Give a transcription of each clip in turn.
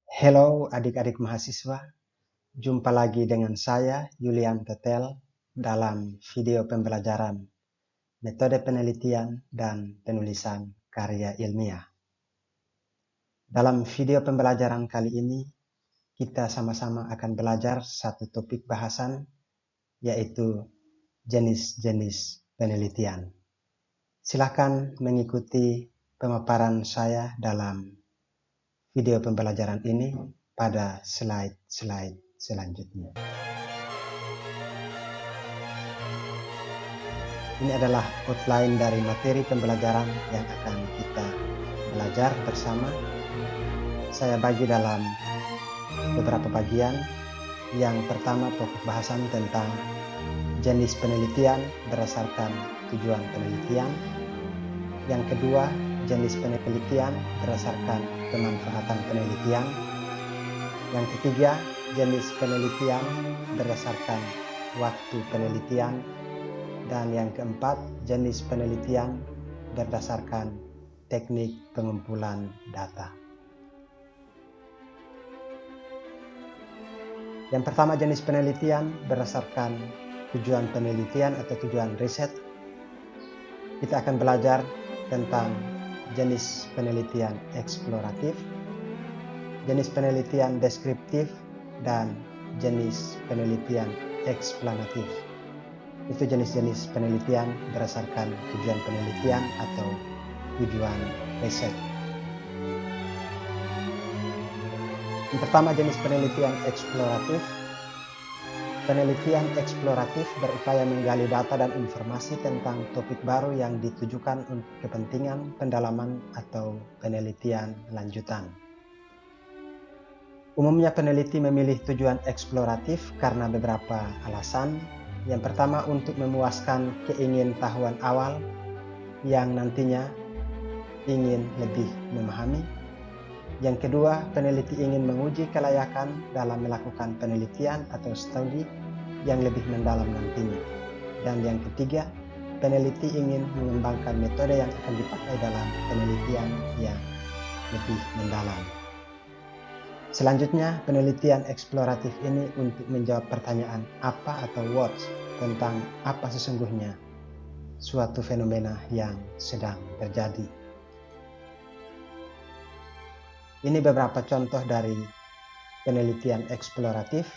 Hello adik-adik mahasiswa, jumpa lagi dengan saya Yulian Tetel dalam video pembelajaran metode penelitian dan penulisan karya ilmiah. Dalam video pembelajaran kali ini, kita sama-sama akan belajar satu topik bahasan, yaitu jenis-jenis penelitian. Silakan mengikuti pemaparan saya dalam video pembelajaran ini pada slide-slide selanjutnya. Ini adalah outline dari materi pembelajaran yang akan kita belajar bersama. Saya bagi dalam beberapa bagian. Yang pertama, pokok bahasan tentang jenis penelitian berdasarkan tujuan penelitian. Yang kedua, jenis penelitian berdasarkan pemanfaatan penelitian. Yang ketiga, jenis penelitian berdasarkan waktu penelitian. Dan yang keempat, jenis penelitian berdasarkan teknik pengumpulan data. Yang pertama, jenis penelitian berdasarkan tujuan penelitian atau tujuan riset. Kita akan belajar tentang jenis penelitian eksploratif, jenis penelitian deskriptif, dan jenis penelitian eksplanatif. Itu jenis-jenis penelitian berdasarkan tujuan penelitian atau tujuan riset. Yang pertama, jenis penelitian eksploratif. Penelitian eksploratif berupaya menggali data dan informasi tentang topik baru yang ditujukan untuk kepentingan pendalaman atau penelitian lanjutan. Umumnya peneliti memilih tujuan eksploratif karena beberapa alasan. Yang pertama, untuk memuaskan keingintahuan awal yang nantinya ingin lebih memahami. Yang kedua, peneliti ingin menguji kelayakan dalam melakukan penelitian atau studi yang lebih mendalam nantinya. Dan yang ketiga, peneliti ingin mengembangkan metode yang akan dipakai dalam penelitian yang lebih mendalam. Selanjutnya, penelitian eksploratif ini untuk menjawab pertanyaan apa atau what tentang apa sesungguhnya suatu fenomena yang sedang terjadi. Ini beberapa contoh dari penelitian eksploratif.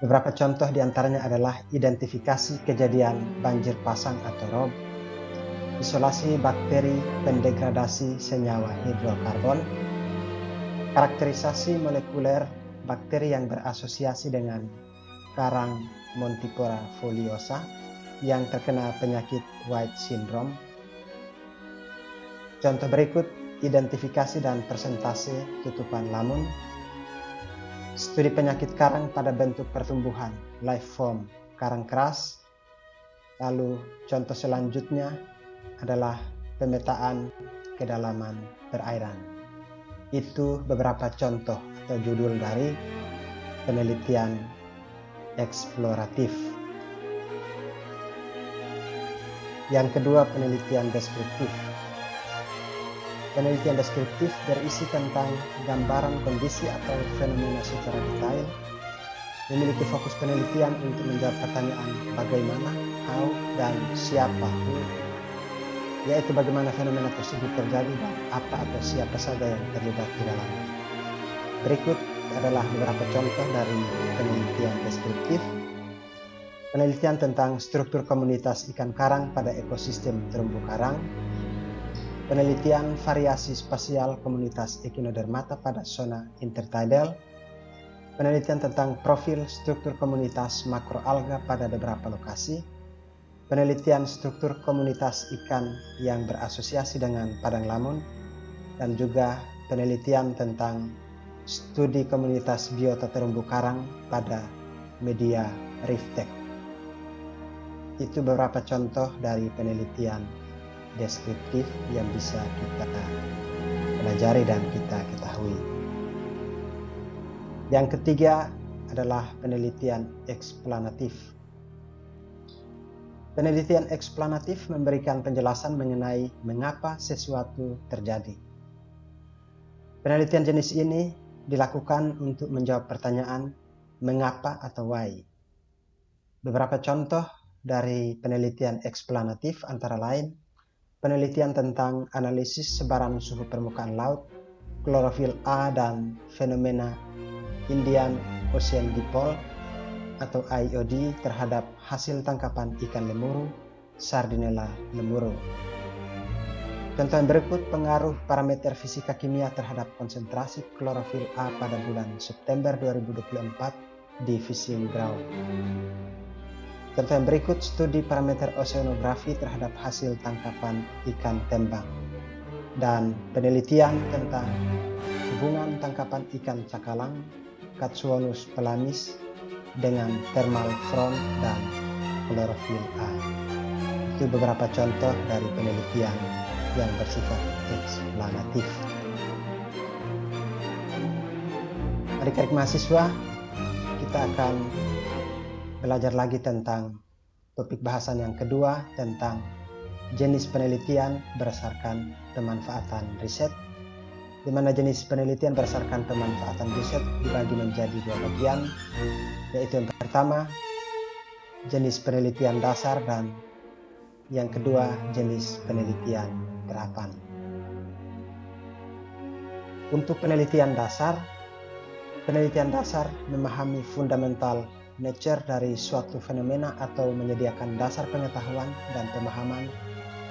Beberapa contoh diantaranya adalah identifikasi kejadian banjir pasang atau rob, isolasi bakteri pendegradasi senyawa hidrokarbon, karakterisasi molekuler bakteri yang berasosiasi dengan karang Montipora foliosa yang terkena penyakit White syndrome. Contoh berikut, identifikasi dan persentase tutupan lamun, studi penyakit karang pada bentuk pertumbuhan life form karang keras. Lalu contoh selanjutnya adalah pemetaan kedalaman perairan. Itu beberapa contoh atau judul dari penelitian eksploratif. Yang kedua, penelitian deskriptif. Penelitian deskriptif berisi tentang gambaran kondisi atau fenomena secara detail, memiliki fokus penelitian untuk menjawab pertanyaan bagaimana, how, dan siapa, who, yaitu bagaimana fenomena tersebut terjadi dan apa atau siapa saja yang terlibat di dalamnya. Berikut adalah beberapa contoh dari penelitian deskriptif. Penelitian tentang struktur komunitas ikan karang pada ekosistem terumbu karang, penelitian variasi spasial komunitas Echinodermata pada zona intertidal, penelitian tentang profil struktur komunitas makroalga pada beberapa lokasi, penelitian struktur komunitas ikan yang berasosiasi dengan padang lamun, dan juga penelitian tentang studi komunitas biota terumbu karang pada media riftek. Itu beberapa contoh dari penelitian deskriptif yang bisa kita pelajari dan kita ketahui. Yang ketiga adalah penelitian eksplanatif. Penelitian eksplanatif memberikan penjelasan mengenai mengapa sesuatu terjadi. Penelitian jenis ini dilakukan untuk menjawab pertanyaan mengapa atau why. Beberapa contoh dari penelitian eksplanatif antara lain penelitian tentang analisis sebaran suhu permukaan laut, klorofil A dan fenomena Indian Ocean Dipole atau IOD terhadap hasil tangkapan ikan lemuru, Sardinella lemuru. Contoh yang berikut pengaruh parameter fisika kimia terhadap konsentrasi klorofil A pada bulan September 2024 di fishing ground. Contoh yang berikut studi parameter oceanografi terhadap hasil tangkapan ikan tembang dan penelitian tentang hubungan tangkapan ikan cakalang Katsuonus pelamis dengan thermal front dan klorofil A. Itu beberapa contoh dari penelitian yang bersifat eksplanatif. Adik-adik mahasiswa, kita akan belajar lagi tentang topik bahasan yang kedua tentang jenis penelitian berdasarkan pemanfaatan riset, di mana jenis penelitian berdasarkan pemanfaatan riset dibagi menjadi dua bagian, yaitu yang pertama jenis penelitian dasar dan yang kedua jenis penelitian terapan. Untuk penelitian dasar memahami fundamental nature dari suatu fenomena atau menyediakan dasar pengetahuan dan pemahaman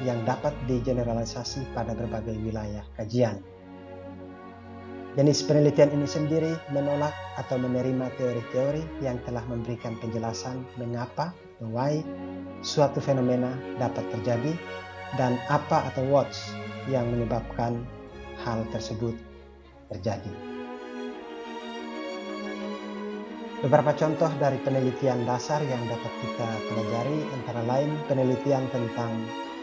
yang dapat digeneralisasi pada berbagai wilayah kajian. Jenis penelitian ini sendiri menolak atau menerima teori-teori yang telah memberikan penjelasan mengapa atau why suatu fenomena dapat terjadi dan apa atau what yang menyebabkan hal tersebut terjadi. Beberapa contoh dari penelitian dasar yang dapat kita pelajari antara lain penelitian tentang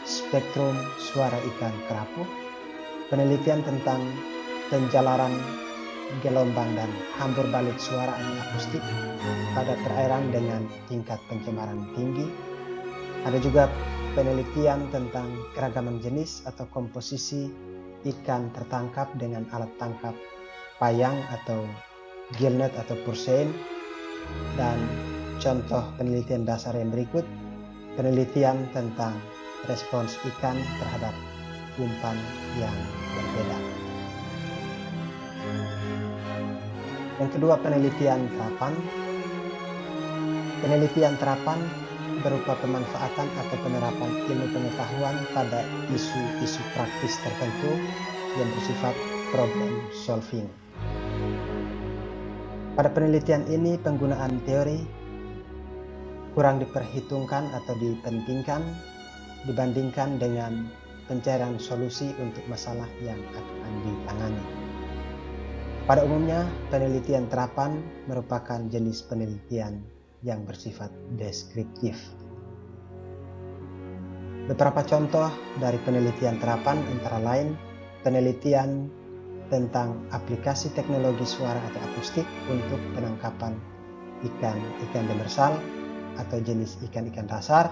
spektrum suara ikan kerapu, penelitian tentang penjalaran gelombang dan hambur balik suara akustik pada perairan dengan tingkat pencemaran tinggi. Ada juga penelitian tentang keragaman jenis atau komposisi ikan tertangkap dengan alat tangkap payang atau gillnet atau pursein. Dan contoh penelitian dasar yang berikut, penelitian tentang respons ikan terhadap umpan yang berbeda. Yang kedua, penelitian terapan. Penelitian terapan berupa pemanfaatan atau penerapan ilmu pengetahuan pada isu-isu praktis tertentu yang bersifat problem solving. Pada penelitian ini penggunaan teori kurang diperhitungkan atau dipentingkan dibandingkan dengan pencarian solusi untuk masalah yang akan ditangani. Pada umumnya, penelitian terapan merupakan jenis penelitian yang bersifat deskriptif. Beberapa contoh dari penelitian terapan antara lain penelitian tentang aplikasi teknologi suara atau akustik untuk penangkapan ikan demersal atau jenis ikan-ikan dasar.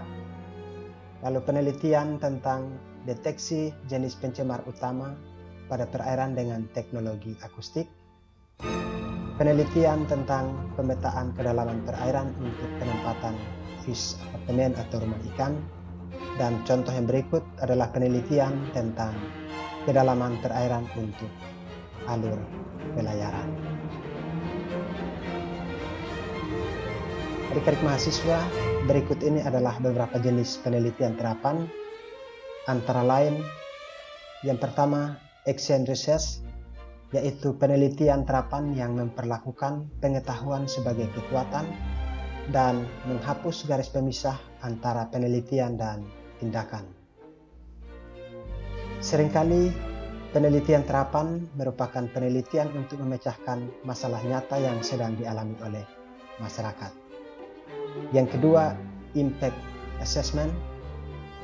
Lalu penelitian tentang deteksi jenis pencemar utama pada perairan dengan teknologi akustik. Penelitian tentang pemetaan kedalaman perairan untuk penempatan fish apartemen atau rumah ikan. Dan contoh yang berikut adalah penelitian tentang kedalaman perairan untuk alur pelayaran. Adik-adik mahasiswa, berikut ini adalah beberapa jenis penelitian terapan, antara lain yang pertama action research, yaitu penelitian terapan yang memperlakukan pengetahuan sebagai kekuatan dan menghapus garis pemisah antara penelitian dan tindakan. Seringkali penelitian terapan merupakan penelitian untuk memecahkan masalah nyata yang sedang dialami oleh masyarakat. Yang kedua, impact assessment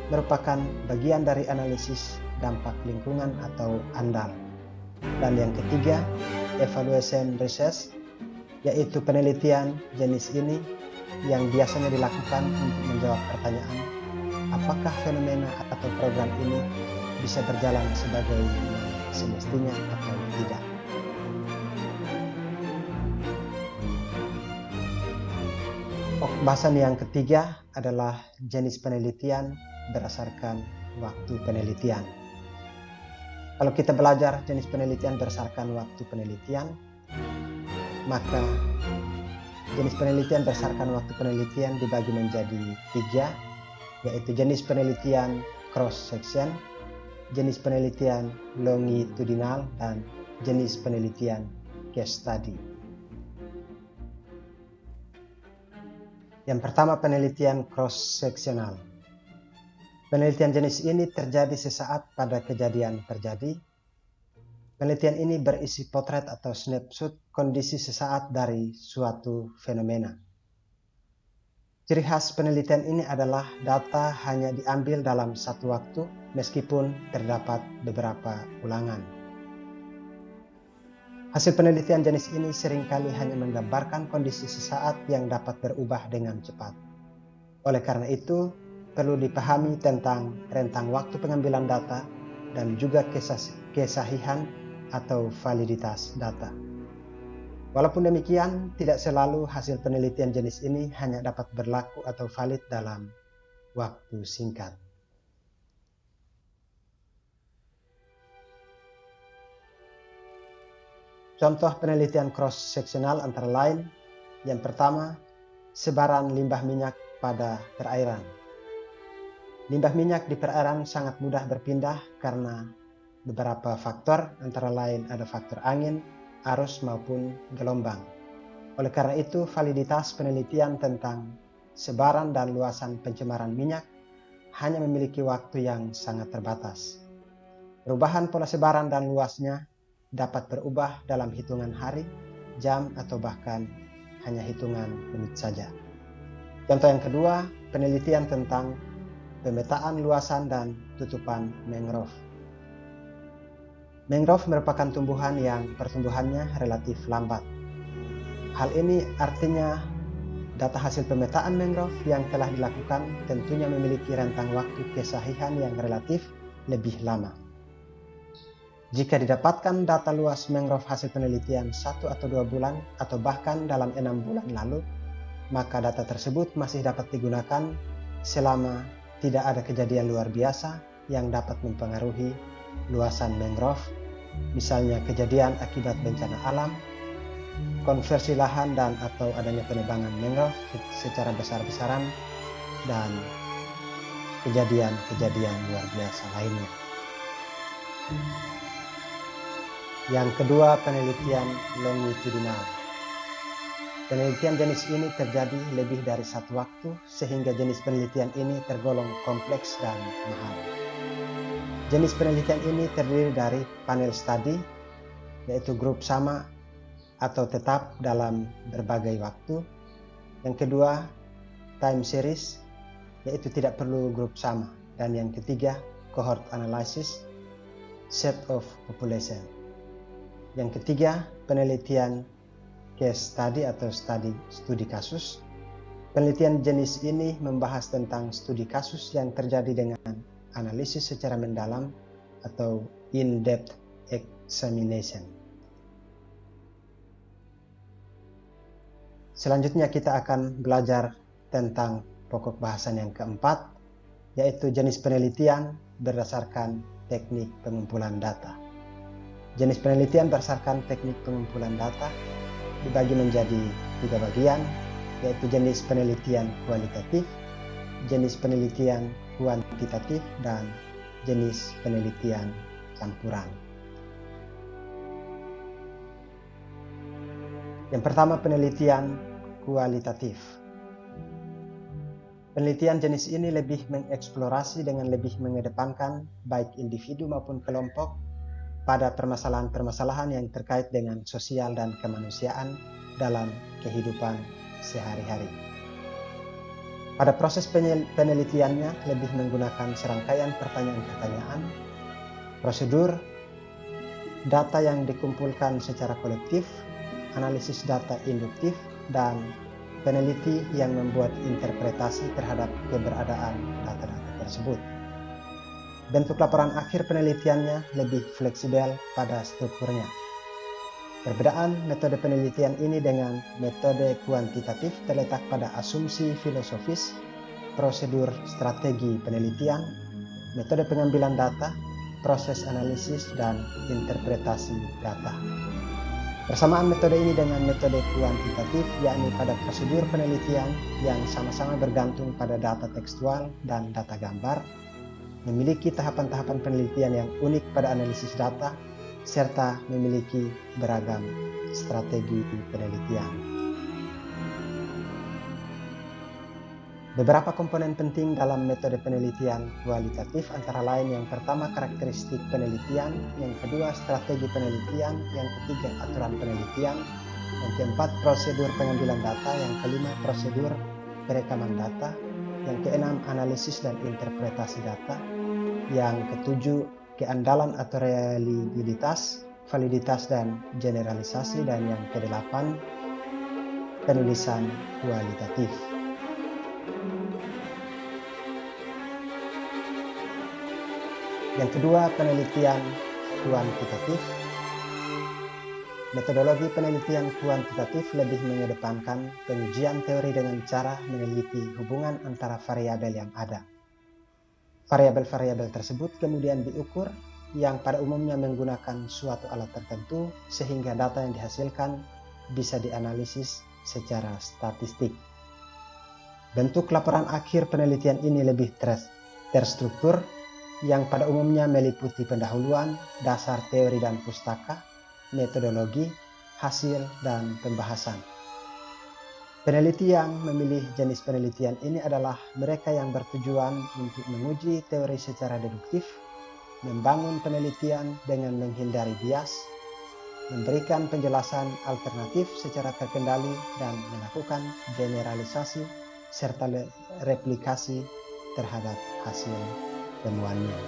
merupakan bagian dari analisis dampak lingkungan atau ANDAL. Dan yang ketiga, evaluation research, yaitu penelitian jenis ini yang biasanya dilakukan untuk menjawab pertanyaan apakah fenomena atau program ini bisa berjalan sebagai semestinya atau tidak. Bahasan yang ketiga adalah jenis penelitian berdasarkan waktu penelitian. Kalau kita belajar jenis penelitian berdasarkan waktu penelitian, maka jenis penelitian berdasarkan waktu penelitian dibagi menjadi 3, yaitu jenis penelitian cross-section, jenis penelitian longitudinal, dan jenis penelitian case study. Yang pertama, penelitian cross-sectional. Penelitian jenis ini terjadi sesaat pada kejadian terjadi. Penelitian ini berisi potret atau snapshot kondisi sesaat dari suatu fenomena. Ciri khas penelitian ini adalah data hanya diambil dalam satu waktu meskipun terdapat beberapa ulangan. Hasil penelitian jenis ini seringkali hanya menggambarkan kondisi sesaat yang dapat berubah dengan cepat. Oleh karena itu, perlu dipahami tentang rentang waktu pengambilan data dan juga kesahihan atau validitas data. Walaupun demikian, tidak selalu hasil penelitian jenis ini hanya dapat berlaku atau valid dalam waktu singkat. Contoh penelitian cross-sectional antara lain, yang pertama, sebaran limbah minyak pada perairan. Limbah minyak di perairan sangat mudah berpindah karena beberapa faktor, antara lain ada faktor angin, arus maupun gelombang. Oleh karena itu, validitas penelitian tentang sebaran dan luasan pencemaran minyak hanya memiliki waktu yang sangat terbatas. Perubahan pola sebaran dan luasnya dapat berubah dalam hitungan hari, jam, atau bahkan hanya hitungan menit saja. Contoh yang kedua, penelitian tentang pemetaan luasan dan tutupan mangrove. Mangrove merupakan tumbuhan yang pertumbuhannya relatif lambat. Hal ini artinya data hasil pemetaan mangrove yang telah dilakukan tentunya memiliki rentang waktu kesahihan yang relatif lebih lama. Jika didapatkan data luas mangrove hasil penelitian 1 atau 2 bulan atau bahkan dalam 6 bulan lalu, maka data tersebut masih dapat digunakan selama tidak ada kejadian luar biasa yang dapat mempengaruhi luasan mangrove, misalnya kejadian akibat bencana alam, konversi lahan dan atau adanya penebangan mangrove secara besar-besaran, dan kejadian-kejadian luar biasa lainnya. Yang kedua, penelitian longitudinal. Penelitian jenis ini terjadi lebih dari satu waktu sehingga jenis penelitian ini tergolong kompleks dan mahal. Jenis penelitian ini terdiri dari panel study, yaitu grup sama atau tetap dalam berbagai waktu. Yang kedua, time series, yaitu tidak perlu grup sama. Dan yang ketiga, cohort analysis, set of population. Yang ketiga, penelitian case study atau studi kasus. Penelitian jenis ini membahas tentang studi kasus yang terjadi dengan analisis secara mendalam atau in-depth examination. Selanjutnya kita akan belajar tentang pokok bahasan yang keempat, yaitu jenis penelitian berdasarkan teknik pengumpulan data. Jenis penelitian berdasarkan teknik pengumpulan data dibagi menjadi 3 bagian, yaitu jenis penelitian kualitatif, jenis penelitian kuantitatif, dan jenis penelitian campuran. Yang pertama, penelitian kualitatif. Penelitian jenis ini lebih mengeksplorasi dengan lebih mengedepankan baik individu maupun kelompok pada permasalahan-permasalahan yang terkait dengan sosial dan kemanusiaan dalam kehidupan sehari-hari. Pada proses penelitiannya lebih menggunakan serangkaian pertanyaan-pertanyaan, prosedur, data yang dikumpulkan secara kolektif, analisis data induktif, dan peneliti yang membuat interpretasi terhadap keberadaan data-data tersebut. Bentuk laporan akhir penelitiannya lebih fleksibel pada strukturnya. Perbedaan metode penelitian ini dengan metode kuantitatif terletak pada asumsi filosofis, prosedur strategi penelitian, metode pengambilan data, proses analisis, dan interpretasi data. Persamaan metode ini dengan metode kuantitatif yakni pada prosedur penelitian yang sama-sama bergantung pada data tekstual dan data gambar, memiliki tahapan-tahapan penelitian yang unik pada analisis data, serta memiliki beragam strategi penelitian. Beberapa komponen penting dalam metode penelitian kualitatif antara lain yang pertama karakteristik penelitian, yang kedua strategi penelitian, yang ketiga aturan penelitian, yang keempat prosedur pengambilan data, yang kelima prosedur perekaman data, yang keenam analisis dan interpretasi data, yang ketujuh keandalan atau reliabilitas, validitas dan generalisasi, dan yang kedelapan penulisan kualitatif. Yang kedua, penelitian kuantitatif. Metodologi penelitian kuantitatif lebih mengedepankan pengujian teori dengan cara meneliti hubungan antara variabel yang ada. Variabel-variabel tersebut kemudian diukur, yang pada umumnya menggunakan suatu alat tertentu sehingga data yang dihasilkan bisa dianalisis secara statistik. Bentuk laporan akhir penelitian ini lebih terstruktur, yang pada umumnya meliputi pendahuluan, dasar teori dan pustaka, metodologi, hasil, dan pembahasan. Peneliti yang memilih jenis penelitian ini adalah mereka yang bertujuan untuk menguji teori secara deduktif, membangun penelitian dengan menghindari bias, memberikan penjelasan alternatif secara terkendali, dan melakukan generalisasi serta replikasi terhadap hasil temuannya.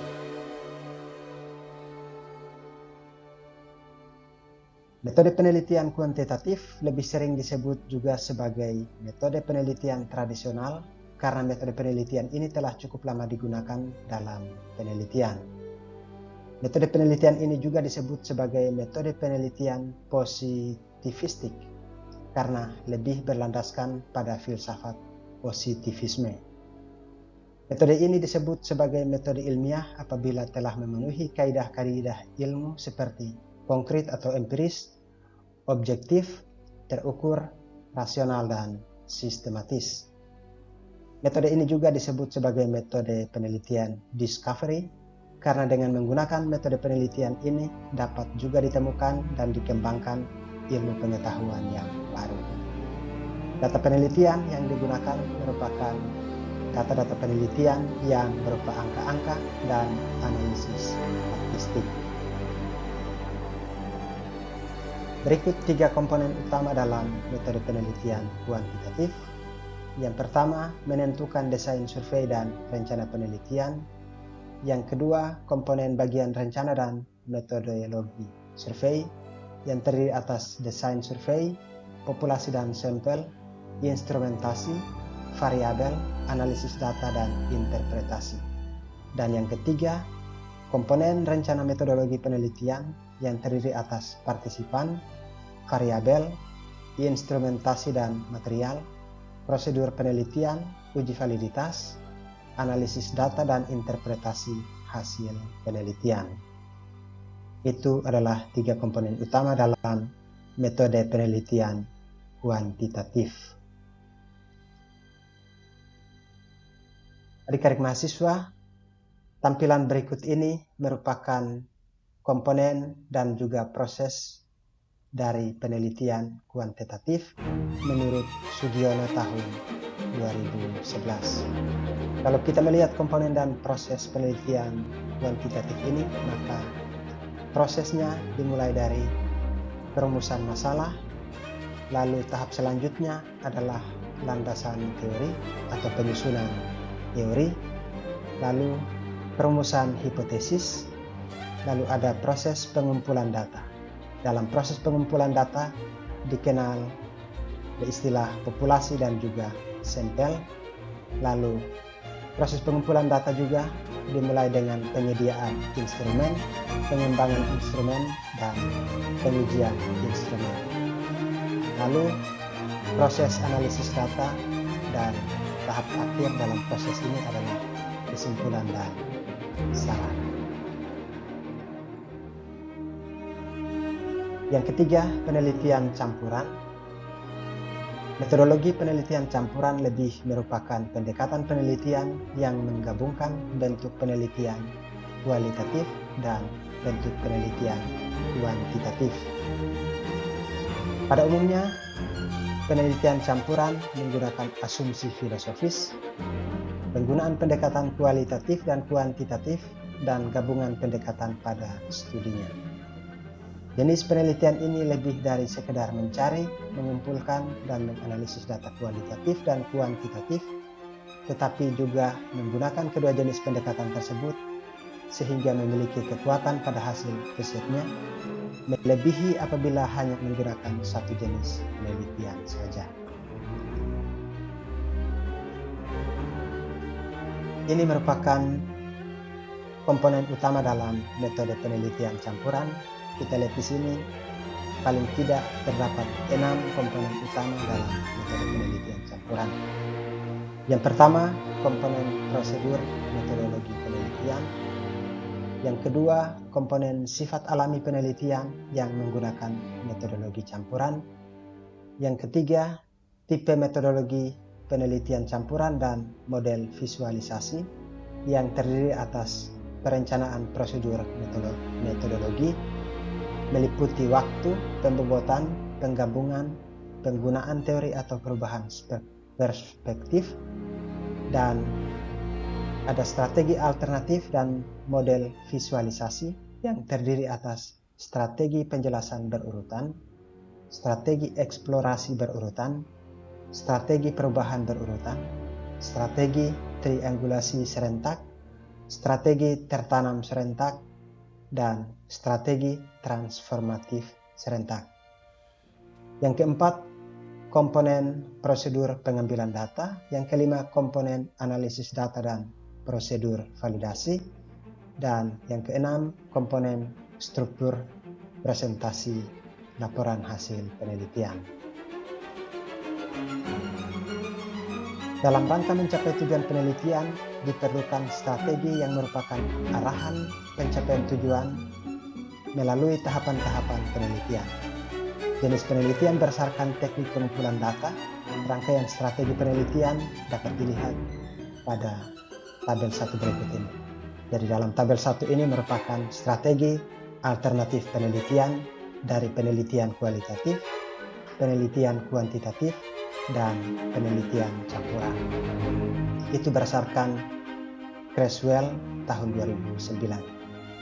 Metode penelitian kuantitatif lebih sering disebut juga sebagai metode penelitian tradisional karena metode penelitian ini telah cukup lama digunakan dalam penelitian. Metode penelitian ini juga disebut sebagai metode penelitian positivistik karena lebih berlandaskan pada filsafat positivisme. Metode ini disebut sebagai metode ilmiah apabila telah memenuhi kaidah-kaidah ilmu seperti konkret atau empiris, objektif, terukur, rasional, dan sistematis. Metode ini juga disebut sebagai metode penelitian discovery karena dengan menggunakan metode penelitian ini dapat juga ditemukan dan dikembangkan ilmu pengetahuan yang baru. Data penelitian yang digunakan merupakan data-data penelitian yang berupa angka-angka dan analisis statistik. Berikut 3 komponen utama dalam metode penelitian kuantitatif. Yang pertama, menentukan desain survei dan rencana penelitian. Yang kedua, komponen bagian rencana dan metodologi survei yang terdiri atas desain survei, populasi dan sampel, instrumentasi, variabel, analisis data, dan interpretasi. Dan yang ketiga, komponen rencana metodologi penelitian yang terdiri atas partisipan, variabel, instrumentasi dan material, prosedur penelitian, uji validitas, analisis data, dan interpretasi hasil penelitian. Itu adalah 3 komponen utama dalam metode penelitian kuantitatif. Adik-adik mahasiswa, tampilan berikut ini merupakan komponen dan juga proses dari penelitian kuantitatif menurut Sugiono tahun 2011. Kalau kita melihat komponen dan proses penelitian kuantitatif ini, maka prosesnya dimulai dari perumusan masalah, lalu tahap selanjutnya adalah landasan teori atau penyusunan teori, lalu perumusan hipotesis, lalu ada proses pengumpulan data. Dalam proses pengumpulan data dikenal istilah populasi dan juga sampel, lalu Proses pengumpulan data juga dimulai dengan penyediaan instrumen, pengembangan instrumen, dan pengujian instrumen. Lalu proses analisis data, dan tahap akhir dalam proses ini adalah kesimpulan dan saran. Yang ketiga, penelitian campuran. Metodologi penelitian campuran lebih merupakan pendekatan penelitian yang menggabungkan bentuk penelitian kualitatif dan bentuk penelitian kuantitatif. Pada umumnya, penelitian campuran menggunakan asumsi filosofis, penggunaan pendekatan kualitatif dan kuantitatif, dan gabungan pendekatan pada studinya. Jenis penelitian ini lebih dari sekedar mencari, mengumpulkan, dan menganalisis data kualitatif dan kuantitatif, tetapi juga menggunakan kedua jenis pendekatan tersebut sehingga memiliki kekuatan pada hasil risetnya, melebihi apabila hanya menggunakan satu jenis penelitian saja. Ini merupakan komponen utama dalam metode penelitian campuran. Kita lihat di sini, paling tidak terdapat 6 komponen utama dalam metode penelitian campuran. Yang pertama, komponen prosedur metodologi penelitian. Yang kedua, komponen sifat alami penelitian yang menggunakan metodologi campuran. Yang ketiga, tipe metodologi penelitian campuran dan model visualisasi yang terdiri atas perencanaan prosedur metodologi, meliputi waktu, pembobotan, penggabungan, penggunaan teori atau perubahan perspektif, dan ada strategi alternatif dan model visualisasi yang terdiri atas strategi penjelasan berurutan, strategi eksplorasi berurutan, strategi perubahan berurutan, strategi triangulasi serentak, strategi tertanam serentak, dan strategi transformatif serentak. Yang keempat, komponen prosedur pengambilan data. Yang kelima, komponen analisis data dan prosedur validasi. Dan yang keenam, komponen struktur presentasi laporan hasil penelitian. Dalam rangka mencapai tujuan penelitian, diperlukan strategi yang merupakan arahan pencapaian tujuan melalui tahapan-tahapan penelitian. Jenis penelitian berdasarkan teknik pengumpulan data. Rangkaian strategi penelitian dapat dilihat pada tabel 1 berikut ini. Jadi dalam tabel 1 ini merupakan strategi alternatif penelitian dari penelitian kualitatif, penelitian kuantitatif, dan penelitian campuran. Itu berdasarkan Creswell tahun 2009.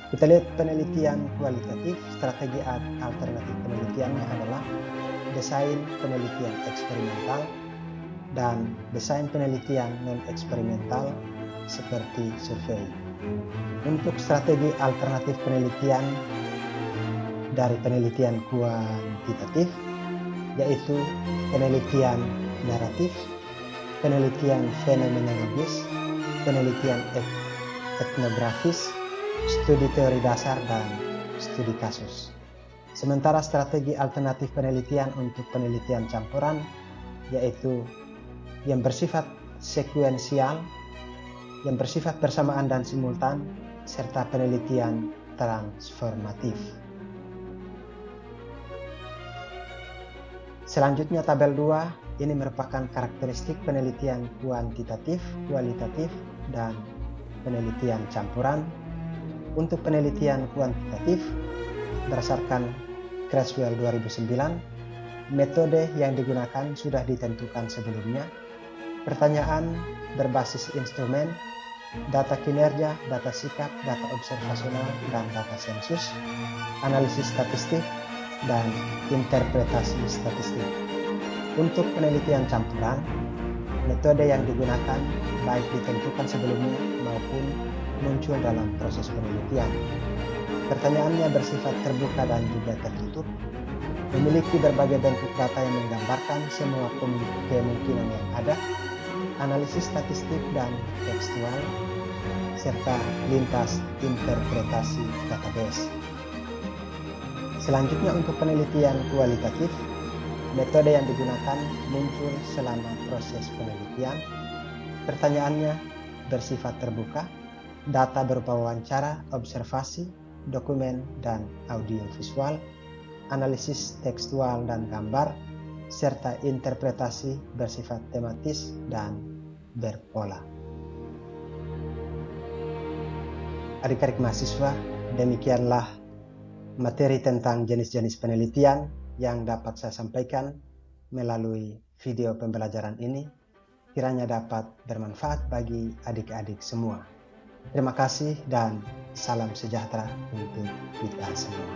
Kita lihat penelitian kualitatif. Strategi alternatif penelitiannya adalah desain penelitian eksperimental dan desain penelitian non-eksperimental seperti survei. Untuk strategi alternatif penelitian dari penelitian kuantitatif, yaitu penelitian naratif, penelitian fenomenologis, penelitian etnografis, studi teori dasar, dan studi kasus. Sementara strategi alternatif penelitian untuk penelitian campuran, yaitu yang bersifat sekuensial, yang bersifat bersamaan dan simultan, serta penelitian transformatif. Selanjutnya tabel 2, ini merupakan karakteristik penelitian kuantitatif, kualitatif, dan penelitian campuran. Untuk penelitian kuantitatif, berdasarkan Creswell 2009, metode yang digunakan sudah ditentukan sebelumnya. Pertanyaan berbasis instrumen, data kinerja, data sikap, data observasional, dan data sensus, analisis statistik, dan interpretasi statistik. Untuk penelitian campuran, metode yang digunakan baik ditentukan sebelumnya maupun muncul dalam proses penelitian. Pertanyaannya bersifat terbuka dan juga tertutup, memiliki berbagai bentuk data yang menggambarkan semua kemungkinan yang ada, analisis statistik dan tekstual, serta lintas interpretasi database. Selanjutnya untuk penelitian kualitatif, metode yang digunakan muncul selama proses penelitian. Pertanyaannya bersifat terbuka, data berupa wawancara, observasi, dokumen, dan audiovisual, analisis tekstual dan gambar, serta interpretasi bersifat tematis dan berpola. Adik-adik mahasiswa, demikianlah materi tentang jenis-jenis penelitian yang dapat saya sampaikan melalui video pembelajaran ini. Kiranya dapat bermanfaat bagi adik-adik semua. Terima kasih dan salam sejahtera untuk kita semua.